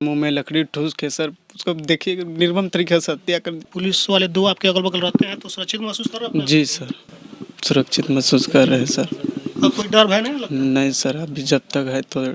मुंह में लकड़ी ठूस के सर उसको देखिए निर्मम तरीके से हत्या कर दी। पुलिस वाले दो आपके अगल बगल रहते हैं तो सुरक्षित महसूस कर रहे हैं? जी सर, सुरक्षित महसूस कर रहे हैं सर। अब कोई डर भय नहीं लगता? नहीं सर, अभी जब तक है तो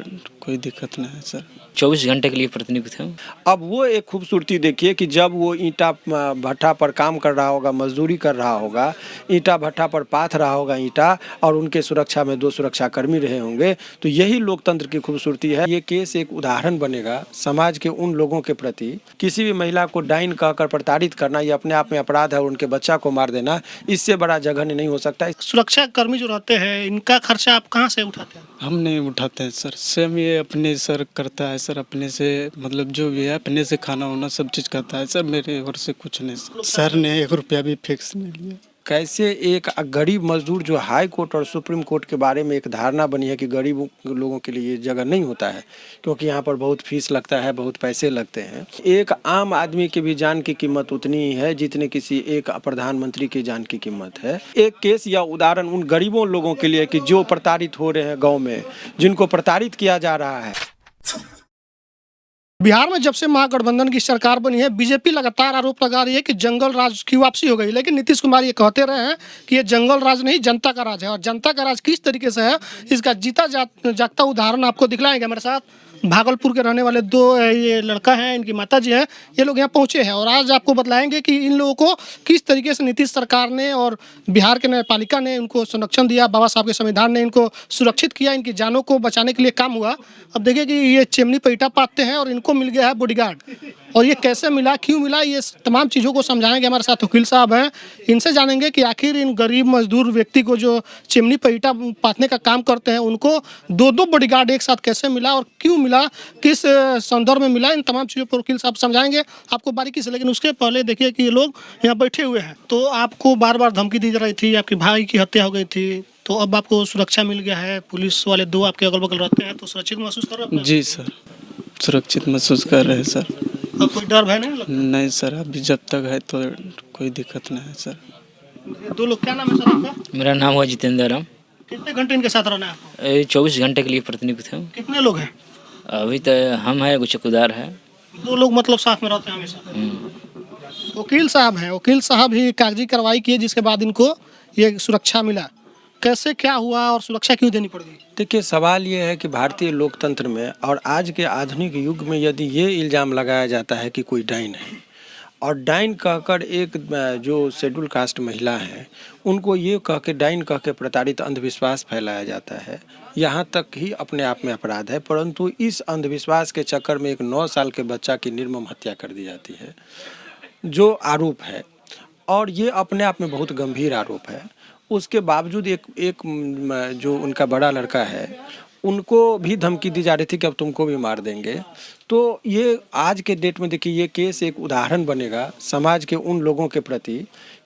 कोई दिक्कत नहीं है सर। 24 घंटे के लिए प्रतिनियुक्त हूँ। अब वो एक खूबसूरती देखिए कि जब वो ईंटा भट्ठा पर काम कर रहा होगा, मजदूरी कर रहा होगा, ईंटा भट्ठा पर पाथ रहा होगा ईंटा, और उनके सुरक्षा में 2 सुरक्षाकर्मी रहे होंगे, तो यही लोकतंत्र की खूबसूरती है। ये केस एक उदाहरण बनेगा समाज के उन लोगों के प्रति। किसी भी महिला को डाइन कहकर प्रताड़ित करना ये अपने आप में अपराध है, और उनके बच्चा को मार देना इससे बड़ा जघन्य नहीं हो सकता। सुरक्षा कर्मी जो रहते हैं इनका खर्चा आप कहाँ से उठाते हैं? हम नहीं उठाते हैं सर, स्वयं ये अपने सर करता है सर, अपने से मतलब जो भी है अपने से खाना वाना सब चीज़ करता है सर, मेरे ओर से कुछ नहीं सर ने 1 रुपया भी फिक्स नहीं लिया। कैसे एक गरीब मजदूर, जो हाई कोर्ट और सुप्रीम कोर्ट के बारे में एक धारणा बनी है कि गरीब लोगों के लिए ये जगह नहीं होता है क्योंकि यहाँ पर बहुत फीस लगता है, बहुत पैसे लगते हैं। एक आम आदमी की भी जान की कीमत उतनी ही है जितने किसी एक प्रधानमंत्री की जान की कीमत है। एक केस या उदाहरण उन गरीबों लोगों के लिए कि जो प्रताड़ित हो रहे हैं गाँव में, जिनको प्रताड़ित किया जा रहा है। बिहार में जब से महागठबंधन की सरकार बनी है, बीजेपी लगातार आरोप लगा रही है कि जंगल राज की वापसी हो गई, लेकिन नीतीश कुमार ये कहते रहे हैं कि ये जंगल राज नहीं जनता का राज है। और जनता का राज किस तरीके से है इसका जीता जागता उदाहरण आपको दिखलाएंगे। हमारे साथ भागलपुर के रहने वाले 2 ये लड़का हैं, इनकी माता जी हैं, ये लोग यहाँ पहुँचे हैं और आज आपको बतलाएंगे कि इन लोगों को किस तरीके से नीतीश सरकार ने और बिहार के न्यायपालिका ने उनको संरक्षण दिया, बाबा साहब के संविधान ने इनको सुरक्षित किया, इनकी जानों को बचाने के लिए काम हुआ। अब देखिए कि ये चिमनी पे ईंटा पाते हैं और इनको मिल गया है बॉडीगार्ड, और ये कैसे मिला, क्यों मिला, ये तमाम चीज़ों को समझाएंगे। हमारे साथ वकील साहब हैं, इनसे जानेंगे कि आखिर इन गरीब मजदूर व्यक्ति को जो चिमनी पे ईंटा पाथने का काम करते हैं उनको 2-2 बॉडीगार्ड एक साथ कैसे मिला और क्यों मिला, किस संदर्भ में मिला, इन तमाम चीज़ों पर वकील साहब समझाएंगे आपको बारीकी से। लेकिन उसके पहले देखिए कि ये लोग यहाँ बैठे हुए हैं। तो आपको बार बार धमकी दी जा रही थी, आपके भाई की हत्या हो गई थी, तो अब आपको सुरक्षा मिल गया है, पुलिस वाले 2 आपके अगल बगल रहते हैं तो सुरक्षित महसूस कर रहे हैं? जी सर, सुरक्षित महसूस कर रहे हैं सर। अब कोई डर भय नहीं लगता? नहीं सर, अभी जब तक है तो कोई दिक्कत नहीं है सर। 2 लोग, क्या नाम है सर आपका? मेरा नाम है जितेंद्र राम। कितने घंटे इनके साथ रहना है आपको? 24 घंटे के लिए प्रतिनियुक्त हूँ। कितने लोग हैं? अभी तो हम हैं, कुछ चौकीदार है। 2 लोग मतलब साथ में रहते हैं हमेशा? वकील साहब हैं, वकील साहब ही कागजी कार्रवाई किए जिसके बाद इनको ये सुरक्षा मिला। कैसे क्या हुआ और सुरक्षा क्यों देनी पड़ गई? देखिए, सवाल ये है कि भारतीय लोकतंत्र में और आज के आधुनिक युग में यदि ये इल्ज़ाम लगाया जाता है कि कोई डाइन है, और डाइन कहकर एक जो शेड्यूल कास्ट महिला है उनको ये कह के डाइन कह के प्रताड़ित, अंधविश्वास फैलाया जाता है, यहाँ तक ही अपने आप में अपराध है। परंतु इस अंधविश्वास के चक्कर में एक 9 साल के बच्चा की निर्मम हत्या कर दी जाती है, जो आरोप है, और ये अपने आप में बहुत गंभीर आरोप है। उसके बावजूद एक जो उनका बड़ा लड़का है उनको भी धमकी दी जा रही थी कि अब तुमको भी मार देंगे। तो ये आज के डेट में देखिए, ये केस एक उदाहरण बनेगा समाज के उन लोगों के प्रति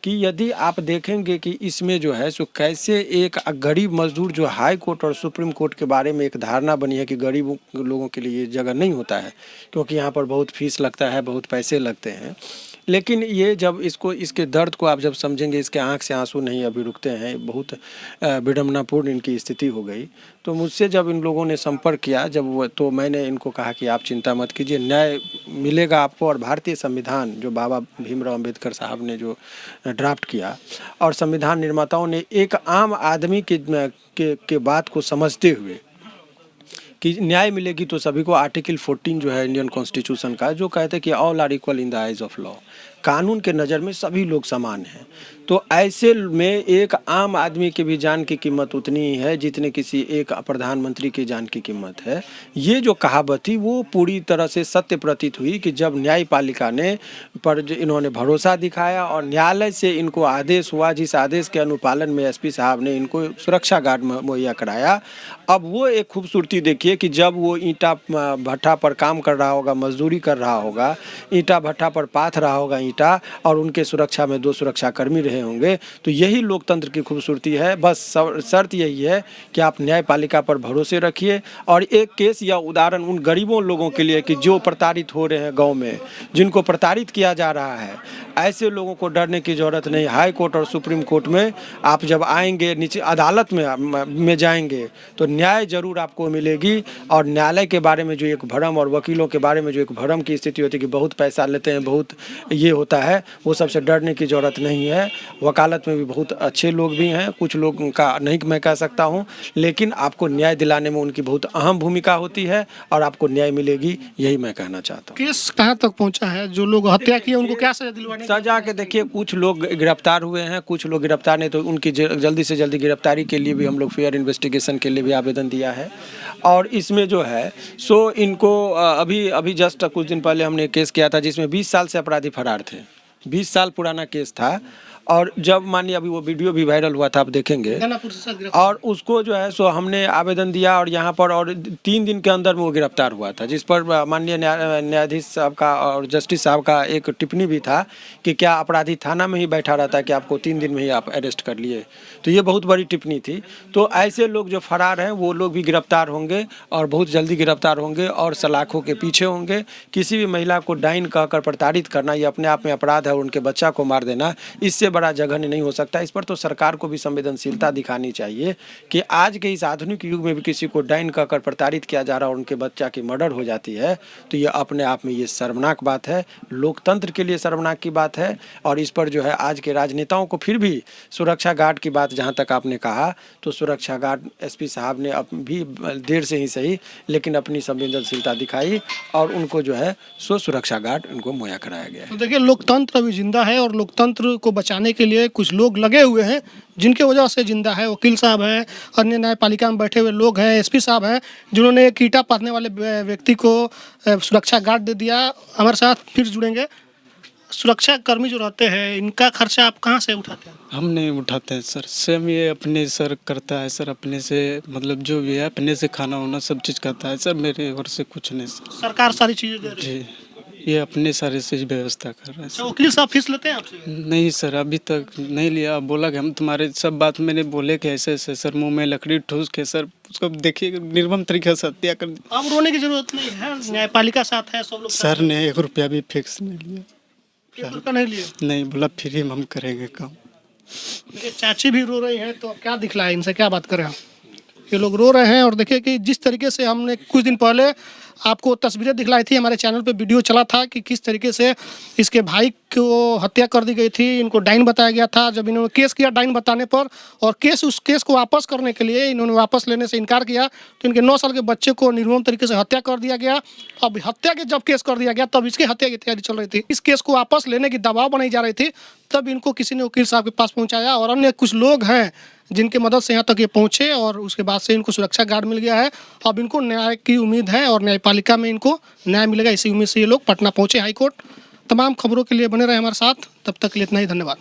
कि यदि आप देखेंगे कि इसमें जो है सो कैसे एक गरीब मजदूर, जो हाई कोर्ट और सुप्रीम कोर्ट के बारे में एक धारणा बनी है कि गरीब लोगों के लिए ये जगह नहीं होता है क्योंकि यहाँ पर बहुत फीस लगता है, बहुत पैसे लगते हैं। लेकिन ये जब इसके दर्द को आप जब समझेंगे, इसके आंख से आंसू नहीं अभी रुकते हैं, बहुत विडम्बनापूर्ण इनकी स्थिति हो गई। तो मुझसे जब इन लोगों ने संपर्क किया तो मैंने इनको कहा कि आप चिंता मत कीजिए, न्याय मिलेगा आपको। और भारतीय संविधान जो बाबा भीमराव अंबेडकर साहब ने जो ड्राफ्ट किया, और संविधान निर्माताओं ने एक आम आदमी के बात को समझते हुए कि न्याय मिलेगी तो सभी को, आर्टिकल 14 जो है इंडियन कॉन्स्टिट्यूशन का, जो कहते हैं कि all are equal in the eyes of law, कानून के नज़र में सभी लोग समान हैं। तो ऐसे में एक आम आदमी की भी जान की कीमत उतनी ही है जितने किसी एक प्रधानमंत्री की जान की कीमत है। ये जो कहावत थी वो पूरी तरह से सत्य प्रतीत हुई कि जब न्यायपालिका ने इन्होंने भरोसा दिखाया और न्यायालय से इनको आदेश हुआ, जिस आदेश के अनुपालन में एसपी साहब ने इनको सुरक्षा गार्ड मुहैया कराया। अब वो एक खूबसूरती देखिए कि जब वो ईंटा भट्ठा पर काम कर रहा होगा, मजदूरी कर रहा होगा, ईंटा भट्ठा पर पाथ रहा होगा ईंटा, और उनके सुरक्षा में 2 सुरक्षाकर्मी रहे रहे होंगे। तो यही लोकतंत्र की खूबसूरती है। बस शर्त यही है कि आप न्यायपालिका पर भरोसे रखिए। और एक केस या उदाहरण उन गरीबों लोगों के लिए कि जो प्रताड़ित हो रहे हैं गांव में, जिनको प्रताड़ित किया जा रहा है, ऐसे लोगों को डरने की ज़रूरत नहीं। हाई कोर्ट और सुप्रीम कोर्ट में आप जब आएंगे, नीचे अदालत में जाएंगे तो न्याय जरूर आपको मिलेगी। और न्यायालय के बारे में जो एक भ्रम और वकीलों के बारे में जो एक भ्रम की स्थिति होती है कि बहुत पैसा लेते हैं, बहुत ये होता है, वो सबसे डरने की ज़रूरत नहीं है। वकालत में भी बहुत अच्छे लोग भी हैं, कुछ लोग का नहीं मैं कह सकता हूँ, लेकिन आपको न्याय दिलाने में उनकी बहुत अहम भूमिका होती है और आपको न्याय मिलेगी, यही मैं कहना चाहता हूँ। केस कहाँ तक पहुंचा है? जो लोग हत्या किए उनको क्या सजा दिलवाने? सजा के देखिए, कुछ लोग गिरफ्तार हुए हैं, कुछ लोग गिरफ्तार नहीं, तो उनकी जल्दी से जल्दी गिरफ्तारी के लिए भी हम लोग फेयर इन्वेस्टिगेशन के लिए भी आवेदन दिया है। और इसमें जो है सो इनको अभी जस्ट कुछ दिन पहले हमने केस किया था जिसमें 20 साल से अपराधी फरार थे। 20 साल पुराना केस था। और जब मानिए अभी वो वीडियो भी वायरल हुआ था, आप देखेंगे। और उसको जो है सो हमने आवेदन दिया और यहाँ पर और 3 दिन के अंदर में वो गिरफ्तार हुआ था, जिस पर माननीय न्यायाधीश साहब का और जस्टिस साहब का एक टिप्पणी भी था कि क्या अपराधी थाना में ही बैठा रहता है कि आपको 3 दिन में ही आप अरेस्ट कर लिए। तो ये बहुत बड़ी टिप्पणी थी। तो ऐसे लोग जो फरार हैं वो लोग भी गिरफ्तार होंगे और बहुत जल्दी गिरफ्तार होंगे और सलाखों के पीछे होंगे। किसी भी महिला को डाइन कहकर प्रताड़ित करना ये अपने आप में अपराध है और उनके बच्चा को मार देना इससे बड़ा जघन्य नहीं हो सकता। इस पर तो सरकार को भी संवेदनशीलता दिखानी चाहिए कि आज के इस आधुनिक युग में भी किसी को डाइन कहकर प्रताड़ित किया जा रहा है और उनके बच्चा की मर्डर हो जाती है, तो ये अपने आप में ये शर्मनाक बात है, लोकतंत्र के लिए शर्मनाक की बात है। और इस पर जो है आज के राजनेताओं को फिर भी सुरक्षा गार्ड की बात जहाँ तक आपने कहा, तो सुरक्षा गार्ड एसपी साहब ने भी देर से ही सही लेकिन अपनी संवेदनशीलता दिखाई और उनको जो है सो सुरक्षा गार्ड उनको मुहैया कराया गया है। तो देखिए, लोकतंत्र अभी जिंदा है और लोकतंत्र को बचाने के लिए कुछ लोग लगे हुए हैं जिनके वजह से जिंदा है। वकील साहब हैं, अन्य न्यायपालिका में बैठे हुए लोग हैं, एसपी साहब हैं, जिन्होंने कीटा पारने वाले व्यक्ति को सुरक्षा गार्ड दे दिया। हमारे साथ फिर जुड़ेंगे। सुरक्षा कर्मी जो रहते हैं, इनका खर्चा आप कहाँ से उठाते हैं? हम नहीं उठाते हैं सर, स्वयं ये अपने सर करता है सर, अपने से मतलब जो भी है अपने से खाना वाना सब चीज़ करता है सर, मेरे ओर से कुछ नहीं सर। सरकार सारी चीज़ें दे रही है? जी, ये अपने सारे से व्यवस्था कर रहा है अच्छा, वकील साहब फीस लेते हैं आपसे? नहीं सर, अभी तक नहीं लिया। बोला कि हम तुम्हारे सब बात मैंने बोले कि ऐसे ऐसे सर, मुंह में लकड़ी ठूस के सर उसको देखिए निर्मम तरीके से हत्या कर दी। अब रोने की जरूरत नहीं है, न्यायपालिका साथ है, सब लोग सर ने 1 रुपया भी फिक्स नहीं लिया। 1 रुपया नहीं लिए? नहीं, बोला फ्री में हम करेंगे काम। देखिए, चाची भी रो रही हैं, तो अब क्या दिखलाए, इनसे क्या बात करें हम? ये लोग रो रहे हैं। और देखिए कि जिस तरीके से हमने कुछ दिन पहले आपको तस्वीरें दिखलाई थी, हमारे चैनल पे वीडियो चला था कि किस तरीके से इसके भाई को हत्या कर दी गई थी, इनको डाइन बताया गया था। जब इन्होंने केस किया डाइन बताने पर और उस केस को वापस करने के लिए इन्होंने वापस लेने से इनकार किया, तो इनके 9 साल के बच्चे को निर्मम तरीके से हत्या कर दिया गया। अब हत्या के जब केस कर दिया गया तब इसकी हत्या की तैयारी चल रही थी। इस केस को वापस लेने की दबाव बनाई जा रही थी, तब इनको किसी ने वकील साहब के पास पहुँचाया और अन्य कुछ लोग हैं जिनकी मदद से यहाँ तक ये पहुँचे और उसके बाद से इनको सुरक्षा गार्ड मिल गया है। अब इनको न्याय की उम्मीद है और न्यायपालिका में इनको न्याय मिलेगा, इसी उम्मीद से ये लोग पटना पहुँचे हाईकोर्ट। तमाम खबरों के लिए बने रहे हमारे साथ, तब तक के लिए इतना ही, धन्यवाद।